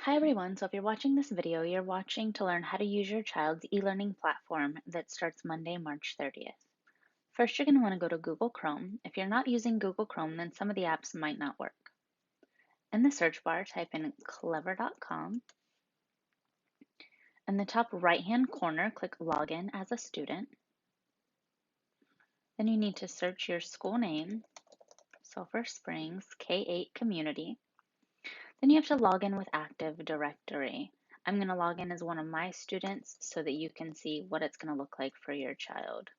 Hi everyone, so if you're watching this video, you're watching to learn how to use your child's e-learning platform that starts Monday, March 30th. First, you're going to want to go to Google Chrome. If you're not using Google Chrome, then some of the apps might not work. In the search bar, type in clever.com. In the top right-hand corner, click Login as a student. Then you need to search your school name, Sulphur Springs K-8 Community. Then you have to log in with Active Directory. I'm going to log in as one of my students so that you can see what it's going to look like for your child.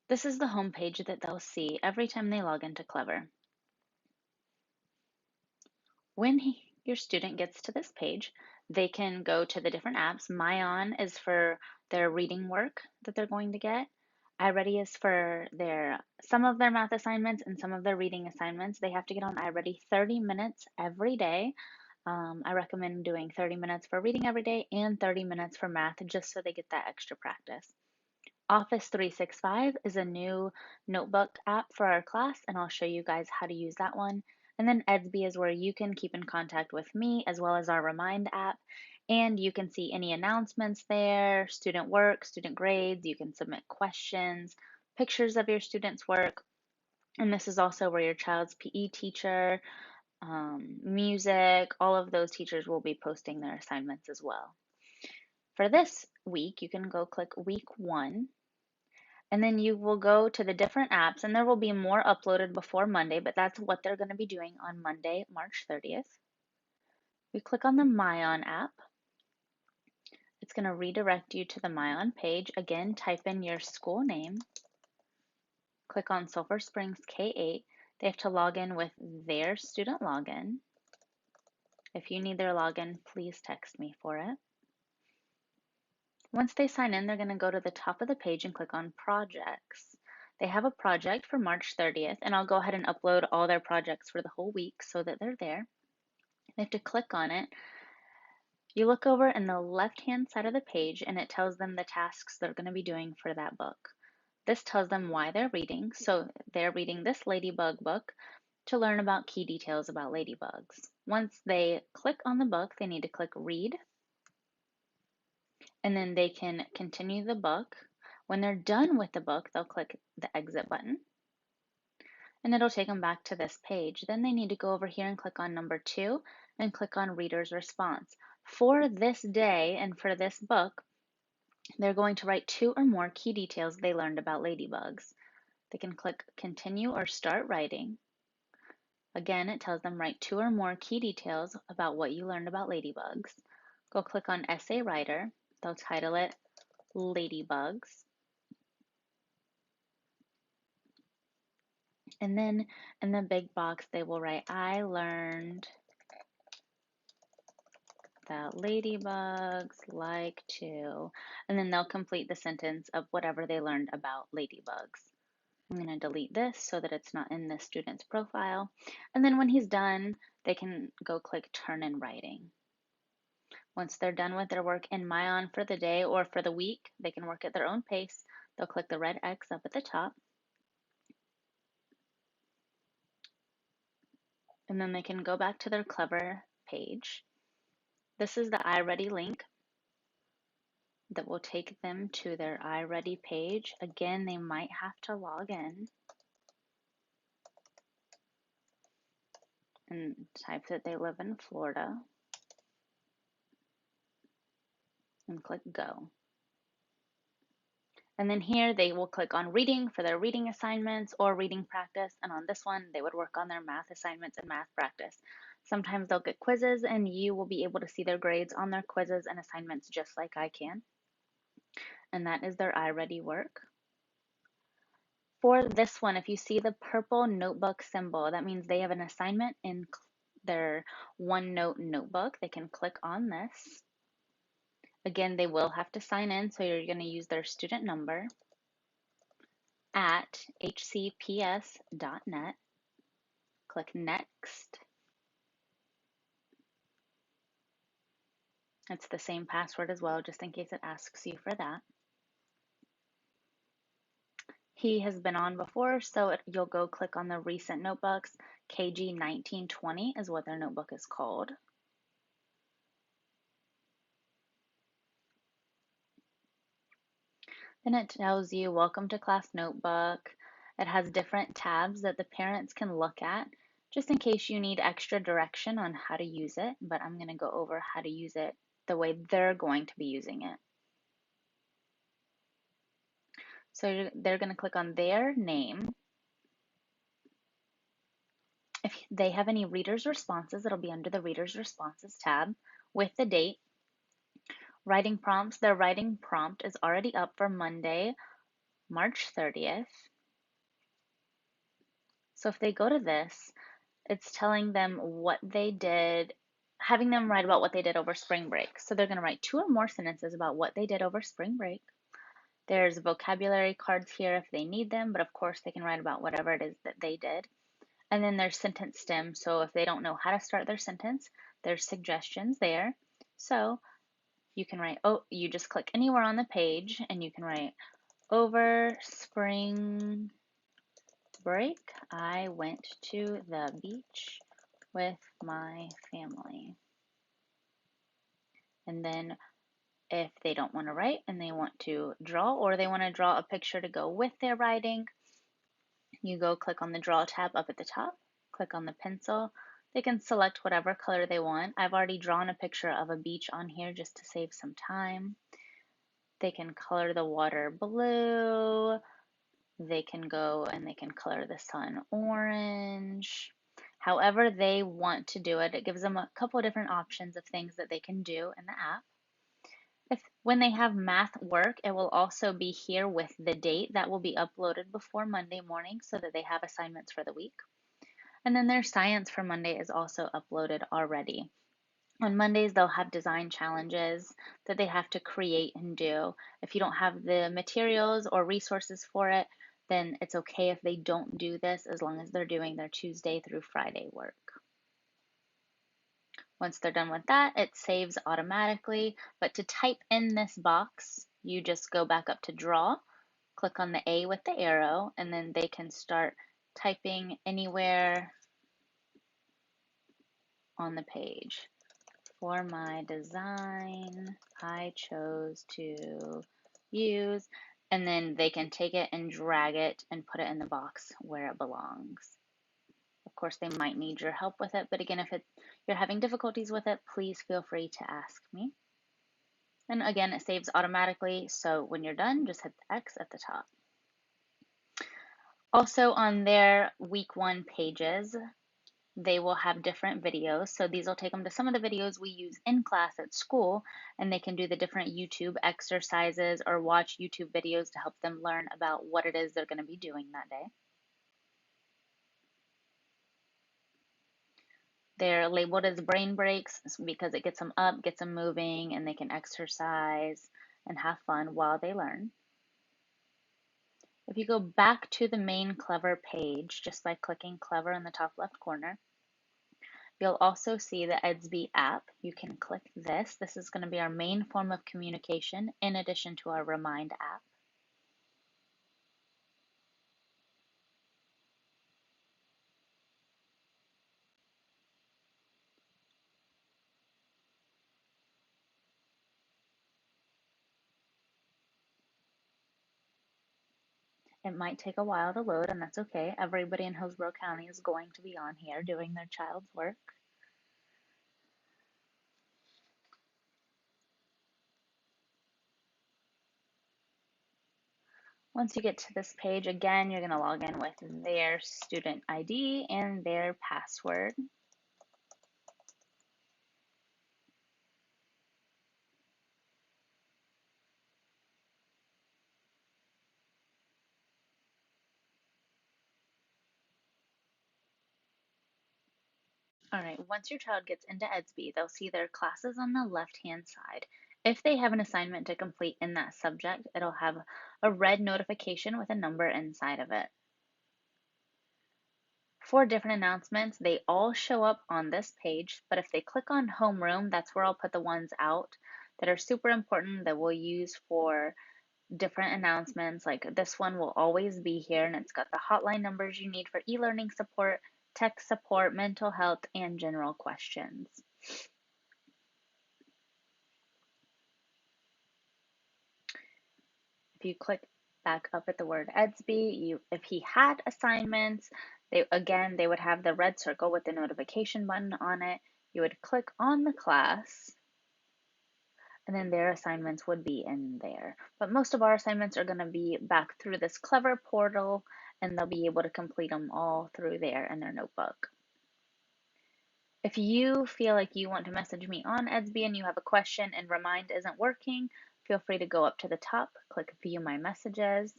This is the home page that they'll see every time they log into Clever. When your student gets to this page, they can go to the different apps. MyOn is for their reading work that they're going to get. iReady is for some of their math assignments and some of their reading assignments. They have to get on iReady 30 minutes every day. I recommend doing 30 minutes for reading every day and 30 minutes for math just so they get that extra practice. Office 365 is a new notebook app for our class, and I'll show you guys how to use that one. And then Edsby is where you can keep in contact with me as well as our Remind app. And you can see any announcements there, student work, student grades. You can submit questions, pictures of your students' work. And this is also where your child's PE teacher, music, all of those teachers will be posting their assignments as well. For this week, you can go click week 1. And then you will go to the different apps, and there will be more uploaded before Monday, but that's what they're going to be doing on Monday, March 30th. We click on the MyOn app. It's going to redirect you to the MyOn page. Again, type in your school name. Click on Sulphur Springs K-8. They have to log in with their student login. If you need their login, please text me for it. Once they sign in, they're going to go to the top of the page and click on Projects. They have a project for March 30th, and I'll go ahead and upload all their projects for the whole week so that they're there. They have to click on it. You look over in the left-hand side of the page, and it tells them the tasks they're going to be doing for that book. This tells them why they're reading. So they're reading this Ladybug book to learn about key details about ladybugs. Once they click on the book, they need to click Read, and then they can continue the book. When they're done with the book, they'll click the exit button, and it'll take them back to this page. Then they need to go over here and click on number 2 and click on Reader's Response. For this day and for this book, they're going to write 2 or more key details they learned about ladybugs. They can click Continue or Start Writing. Again, it tells them write 2 or more key details about what you learned about ladybugs. Go click on Essay Writer. They'll title it Ladybugs. And then in the big box, they will write, I learned that ladybugs like to, and then they'll complete the sentence of whatever they learned about ladybugs. I'm going to delete this so that it's not in the student's profile. And then when he's done, they can go click Turn in Writing. Once they're done with their work in MyOn for the day or for the week, they can work at their own pace. They'll click the red X up at the top. And then they can go back to their Clever page. This is the iReady link that will take them to their iReady page. Again, they might have to log in and type that they live in Florida and click Go. And then here they will click on Reading for their reading assignments or reading practice. And on this one, they would work on their math assignments and math practice. Sometimes they'll get quizzes, and you will be able to see their grades on their quizzes and assignments just like I can. And that is their iReady work. For this one, if you see the purple notebook symbol, that means they have an assignment in their OneNote notebook. They can click on this. Again, they will have to sign in, so you're going to use their student number at hcps.net. Click Next. It's the same password as well, just in case it asks you for that. He has been on before, so you'll go click on the recent notebooks. KG 1920 is what their notebook is called. Then it tells you, welcome to class notebook. It has different tabs that the parents can look at, just in case you need extra direction on how to use it, but I'm going to go over how to use it the way they're going to be using it. So they're going to click on their name. If they have any readers' responses, it'll be under the readers' responses tab with the date. Writing prompts, their writing prompt is already up for Monday, March 30th. So if they go to this, it's telling them what they did, having them write about what they did over spring break. So they're going to write 2 or more sentences about what they did over spring break. There's vocabulary cards here if they need them, but of course they can write about whatever it is that they did. And then there's sentence stem. So if they don't know how to start their sentence, there's suggestions there. So you can write, you just click anywhere on the page and you can write, over spring break, I went to the beach with my family. And then if they don't want to write and they want to draw, or they want to draw a picture to go with their writing, you go click on the draw tab up at the top, click on the pencil. They can select whatever color they want. I've already drawn a picture of a beach on here just to save some time. They can color the water blue. They can go and they can color the sun orange. However they want to do it, it gives them a couple of different options of things that they can do in the app. When they have math work, it will also be here with the date that will be uploaded before Monday morning so that they have assignments for the week. And then their science for Monday is also uploaded already. On Mondays, they'll have design challenges that they have to create and do. If you don't have the materials or resources for it, then it's okay if they don't do this as long as they're doing their Tuesday through Friday work. Once they're done with that, it saves automatically. But to type in this box, you just go back up to draw, click on the A with the arrow, and then they can start typing anywhere on the page. For my design, I chose to use, and then they can take it and drag it and put it in the box where it belongs. Of course, they might need your help with it, but again, if you're having difficulties with it, please feel free to ask me. And again, it saves automatically, so when you're done, just hit the X at the top. Also on their week 1 pages, they will have different videos. So these will take them to some of the videos we use in class at school, and they can do the different YouTube exercises or watch YouTube videos to help them learn about what it is they're going to be doing that day. They're labeled as brain breaks because it gets them up, gets them moving, and they can exercise and have fun while they learn. If you go back to the main Clever page, just by clicking Clever in the top left corner, you'll also see the Edsby app. You can click this. This is going to be our main form of communication in addition to our Remind app. It might take a while to load, and that's okay. Everybody in Hillsborough County is going to be on here doing their child's work. Once you get to this page, again, you're going to log in with their student ID and their password. All right, once your child gets into Edsby, they'll see their classes on the left-hand side. If they have an assignment to complete in that subject, it'll have a red notification with a number inside of it. 4 different announcements. They all show up on this page, but if they click on homeroom, that's where I'll put the ones out that are super important that we'll use for different announcements. Like this one will always be here, and it's got the hotline numbers you need for e-learning support, tech support, mental health, and general questions. If you click back up at the word Edsby, if he had assignments, they would have the red circle with the notification button on it. You would click on the class, and then their assignments would be in there. But most of our assignments are going to be back through this Clever portal, and they'll be able to complete them all through there in their notebook. If you feel like you want to message me on Edsby and you have a question and Remind isn't working, feel free to go up to the top, click View My Messages.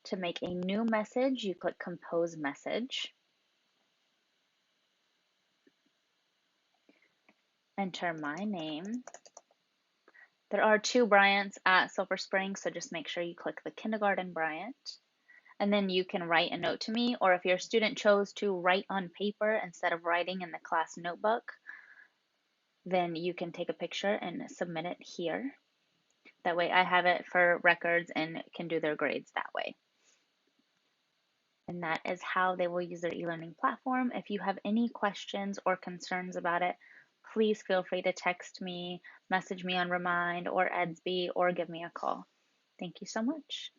To make a new message, you click Compose Message. Enter my name. There are 2 Bryants at Silver Spring, so just make sure you click the kindergarten Bryant. And then you can write a note to me, or if your student chose to write on paper instead of writing in the class notebook, then you can take a picture and submit it here. That way I have it for records and can do their grades that way. And that is how they will use their e-learning platform. If you have any questions or concerns about it, please feel free to text me, message me on Remind or Edsby, or give me a call. Thank you so much.